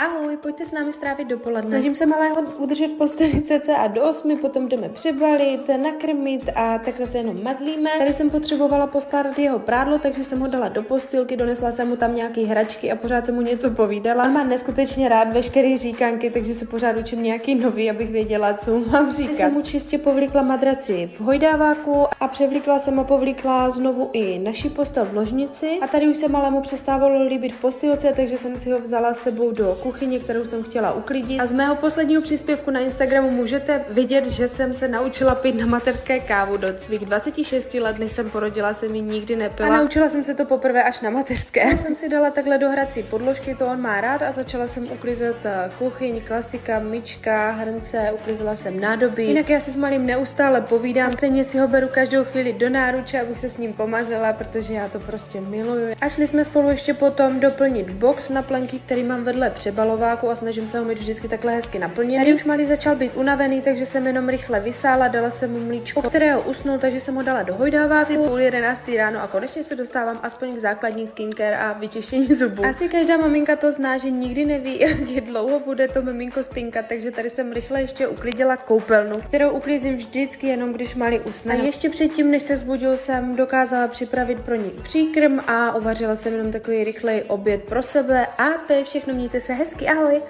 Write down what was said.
Ahoj, pojďte s námi strávit dopoledne. Snažím se malého udržet v posteli cca do 8, potom jdeme přebalit, nakrmit a takhle se jenom mazlíme. Tady jsem potřebovala poskládat jeho prádlo, takže jsem ho dala do postýlky, donesla jsem mu tam nějaký hračky a pořád jsem mu něco povídala. On má neskutečně rád veškeré říkanky, takže se pořád učím nějaký nový, abych věděla, co mu mám říkat. Jsem mu čistě povlíkla madraci v hojdáváku a převlíkla jsem a povlíkla znovu i naši postel v ložnici. A tady už se malému přestávalo líbit v postýlce, takže jsem si ho vzala sebou do kuchyně, kterou jsem chtěla uklidit. A z mého posledního příspěvku na Instagramu můžete vidět, že jsem se naučila pít na mateřské kávu do svých 26 let, než jsem porodila, jsem ji nikdy nepila. A naučila jsem se to poprvé až na mateřské. Já jsem si dala takhle do hrací podložky, to on má rád, a začala jsem uklízet kuchyň, klasika, myčka, hrnce, uklízela jsem nádoby. Jinak já si s malým neustále povídám, stejně si ho beru každou chvíli do náruče, abych se s ním pomazila, protože já to prostě miluju. A šli jsme spolu ještě potom doplnit box na plenky, který mám vedle přebalováku, a snažím se ho mít vždycky takhle hezky naplněný. Tady už malý začal být unavený, takže jsem jenom rychle vysála, dala jsem mu mlíčko, o kterého usnul, takže jsem ho dala do hojdáváku. 10:30 ráno a konečně se dostávám aspoň k základní skincare a vyčištění zubů. Asi každá maminka to zná, že nikdy neví, jak dlouho bude to miminko spinkat, takže tady jsem rychle ještě uklidila koupelnu, kterou uklízím vždycky jenom když malý usne. A ještě předtím, než se zbudil, jsem dokázala připravit pro ní příkrm a uvařila jsem jenom takový rychlej oběd pro sebe, a to je všechno, mějte se hezky, ahoj!